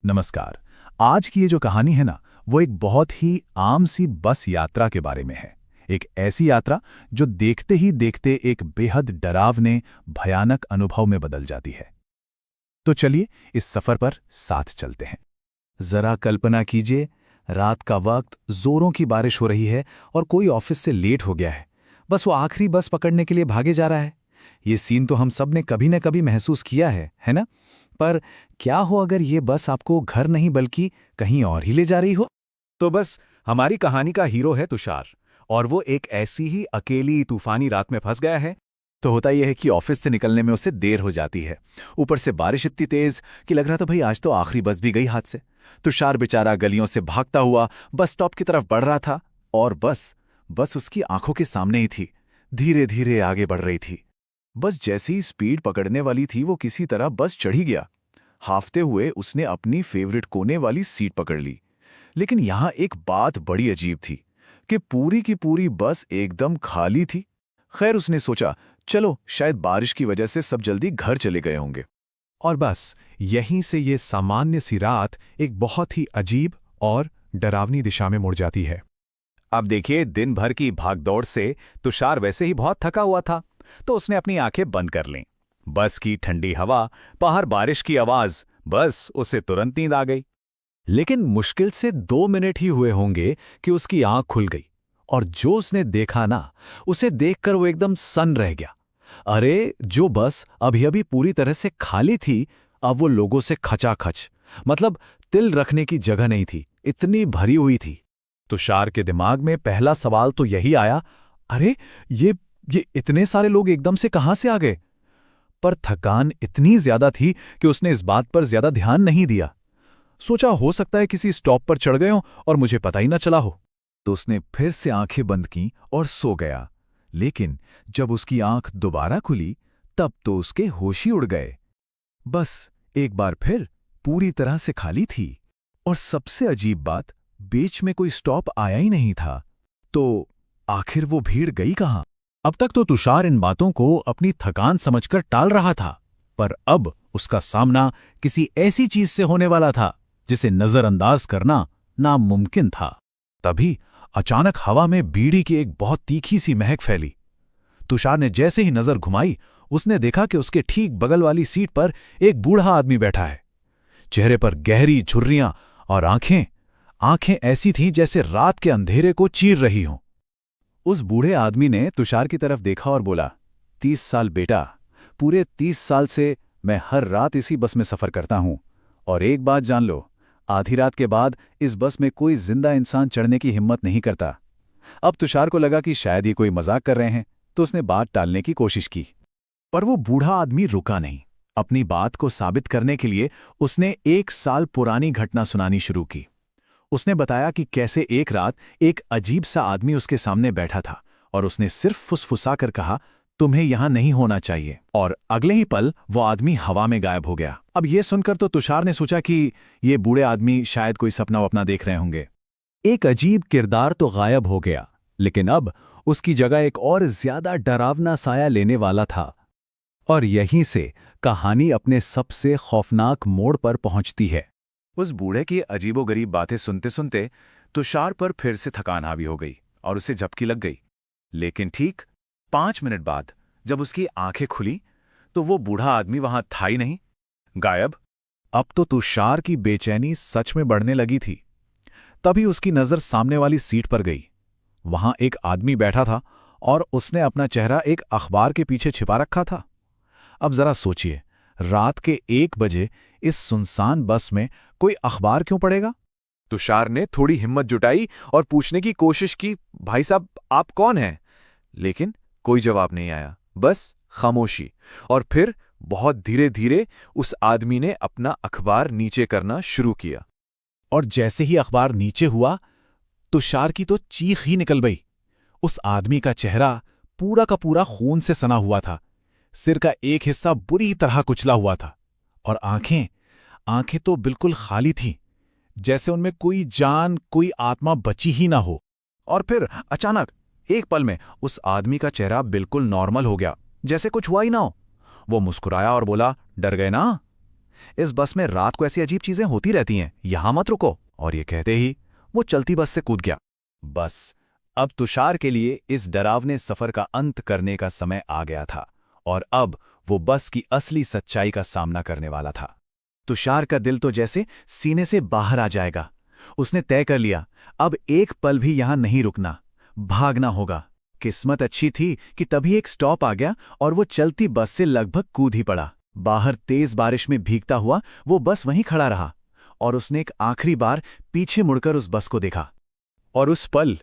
नमस्कार। आज की ये जो कहानी है ना, वो एक बहुत ही आम सी बस यात्रा के बारे में है। एक ऐसी यात्रा जो देखते ही देखते एक बेहद डरावने, भयानक अनुभव में बदल जाती है। तो चलिए इस सफर पर साथ चलते हैं। जरा कल्पना कीजिए, रात का वक्त, जोरों की बारिश हो रही है और कोई ऑफिस से लेट हो गया है। बस वो आखिरी बस पकड़ने के लिए भागे जा रहा है। ये सीन तो हम सब ने कभी न कभी महसूस किया है ना? पर क्या हो अगर ये बस आपको घर नहीं बल्कि कहीं और ही ले जा रही हो? तो बस हमारी कहानी का हीरो है तुषार, और वो एक ऐसी ही अकेली तूफानी रात में फंस गया है। तो होता यह है कि ऑफिस से निकलने में उसे देर हो जाती है। ऊपर से बारिश इतनी तेज कि लग रहा था भाई आज तो आखिरी बस भी गई हाथ से। तुषार बेचारा गलियों से भागता हुआ बस स्टॉप की तरफ बढ़ रहा था और बस उसकी आंखों के सामने ही थी, धीरे धीरे आगे बढ़ रही थी। बस जैसे ही स्पीड पकड़ने वाली थी वो किसी तरह बस चढ़ी गया। हाफते हुए उसने अपनी फेवरेट कोने वाली सीट पकड़ ली। लेकिन यहां एक बात बड़ी अजीब थी कि पूरी की पूरी बस एकदम खाली थी। खैर, उसने सोचा चलो शायद बारिश की वजह से सब जल्दी घर चले गए होंगे। और बस यहीं से ये सामान्य सी रात एक बहुत ही अजीब और डरावनी दिशा में मुड़ जाती है। अब देखिए, दिन भर की भागदौड़ से तुषार वैसे ही बहुत थका हुआ था, तो उसने अपनी आंखें बंद कर लीं। बस की ठंडी हवा, बाहर बारिश की आवाज, बस उसे तुरंत नींद आ गई। लेकिन मुश्किल से 2 मिनट ही हुए होंगे कि उसकी आंख खुल गई और जो उसने देखा ना, उसे देखकर वो एकदम सन्न रह गया। अरे, जो बस अभी अभी पूरी तरह से खाली थी, अब वो लोगों से खचाखच, मतलब तिल रखने की जगह नहीं थी, इतनी भरी हुई थी। तुषार के दिमाग में पहला सवाल तो यही आया, अरे ये इतने सारे लोग एकदम से कहां से आ गए? पर थकान इतनी ज्यादा थी कि उसने इस बात पर ज्यादा ध्यान नहीं दिया। सोचा हो सकता है किसी स्टॉप पर चढ़ गए हो और मुझे पता ही ना चला हो। तो उसने फिर से आंखें बंद की और सो गया। लेकिन जब उसकी आंख दोबारा खुली तब तो उसके होश ही उड़ गए। बस एक बार फिर पूरी तरह से खाली थी और सबसे अजीब बात, बीच में कोई स्टॉप आया ही नहीं था। तो आखिर वो भीड़ गई कहां? अब तक तो तुषार इन बातों को अपनी थकान समझकर टाल रहा था, पर अब उसका सामना किसी ऐसी चीज से होने वाला था जिसे नजरअंदाज करना नामुमकिन था। तभी अचानक हवा में बीड़ी की एक बहुत तीखी सी महक फैली। तुषार ने जैसे ही नजर घुमाई, उसने देखा कि उसके ठीक बगल वाली सीट पर एक बूढ़ा आदमी बैठा है। चेहरे पर गहरी झुर्रियां और आंखें ऐसी थीं जैसे रात के अंधेरे को चीर रही हों। उस बूढ़े आदमी ने तुषार की तरफ देखा और बोला, 30 साल बेटा, पूरे 30 साल से मैं हर रात इसी बस में सफर करता हूं, और एक बात जान लो, आधी रात के बाद इस बस में कोई जिंदा इंसान चढ़ने की हिम्मत नहीं करता। अब तुषार को लगा कि शायद ही कोई मजाक कर रहे हैं, तो उसने बात टालने की कोशिश की। पर वो बूढ़ा आदमी रुका नहीं। अपनी बात को साबित करने के लिए उसने 1 साल पुरानी घटना सुनानी शुरू की। उसने बताया कि कैसे एक रात एक अजीब सा आदमी उसके सामने बैठा था और उसने सिर्फ फुसफुसाकर कहा, तुम्हें यहां नहीं होना चाहिए, और अगले ही पल वो आदमी हवा में गायब हो गया। अब ये सुनकर तो तुषार ने सोचा कि ये बूढ़े आदमी शायद कोई सपना वपना देख रहे होंगे। एक अजीब किरदार तो गायब हो गया, लेकिन अब उसकी जगह एक और ज्यादा डरावना साया लेने वाला था। और यहीं से कहानी अपने सबसे खौफनाक मोड़ पर पहुंचती है। उस बूढ़े की अजीबोगरीब बातें सुनते सुनते तुषार पर फिर से थकान हावी हो गई और उसे झपकी लग गई। लेकिन ठीक 5 मिनट बाद जब उसकी आंखें खुली तो वो बूढ़ा आदमी वहां था ही नहीं, गायब। अब तो तुषार की बेचैनी सच में बढ़ने लगी थी। तभी उसकी नजर सामने वाली सीट पर गई। वहां एक आदमी बैठा था और उसने अपना चेहरा एक अखबार के पीछे छिपा रखा था। अब जरा सोचिए, रात के 1 बजे इस सुनसान बस में कोई अखबार क्यों पढ़ेगा? तुषार ने थोड़ी हिम्मत जुटाई और पूछने की कोशिश की, भाई साहब आप कौन हैं? लेकिन कोई जवाब नहीं आया, बस खामोशी। और फिर बहुत धीरे धीरे उस आदमी ने अपना अखबार नीचे करना शुरू किया। और जैसे ही अखबार नीचे हुआ, तुषार की तो चीख ही निकल गई। उस आदमी का चेहरा पूरा का पूरा खून से सना हुआ था। सिर का एक हिस्सा बुरी तरह कुचला हुआ था और आंखें तो बिल्कुल खाली थीं, जैसे उनमें कोई जान, कोई आत्मा बची ही ना हो। और फिर अचानक एक पल में उस आदमी का चेहरा बिल्कुल नॉर्मल हो गया, जैसे कुछ हुआ ही ना हो। वो मुस्कुराया और बोला, डर गए ना? इस बस में रात को ऐसी अजीब चीजें होती रहती हैं, यहां मत रुको। और ये कहते ही वो चलती बस से कूद गया। बस अब तुषार के लिए इस डरावने सफर का अंत करने का समय आ गया था और अब वो बस की असली सच्चाई का सामना करने वाला था। तुषार का दिल तो जैसे सीने से बाहर आ जाएगा। उसने तय कर लिया, अब एक पल भी यहां नहीं रुकना, भागना होगा। किस्मत अच्छी थी कि तभी एक स्टॉप आ गया और वो चलती बस से लगभग कूद ही पड़ा। बाहर तेज बारिश में भीगता हुआ वो बस वहीं खड़ा रहा और उसने एक आखिरी बार पीछे मुड़कर उस बस को देखा। और उस पल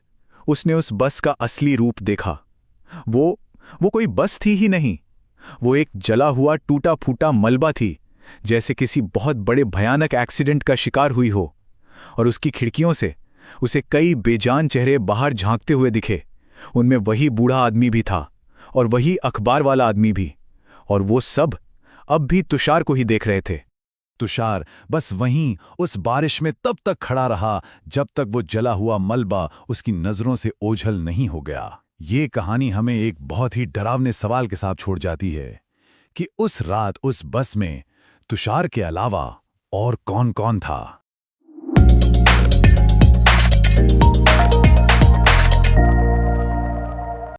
उसने उस बस का असली रूप देखा। वो कोई बस थी ही नहीं, वो एक जला हुआ टूटा फूटा मलबा थी, जैसे किसी बहुत बड़े भयानक एक्सीडेंट का शिकार हुई हो। और उसकी खिड़कियों से उसे कई बेजान चेहरे बाहर झांकते हुए दिखे। उनमें वही बूढ़ा आदमी भी था और वही अखबार वाला आदमी भी, और वो सब अब भी तुषार को ही देख रहे थे। तुषार बस वहीं उस बारिश में तब तक खड़ा रहा जब तक वो जला हुआ मलबा उसकी नजरों से ओझल नहीं हो गया। ये कहानी हमें एक बहुत ही डरावने सवाल के साथ छोड़ जाती है कि उस रात उस बस में तुषार के अलावा और कौन-कौन था।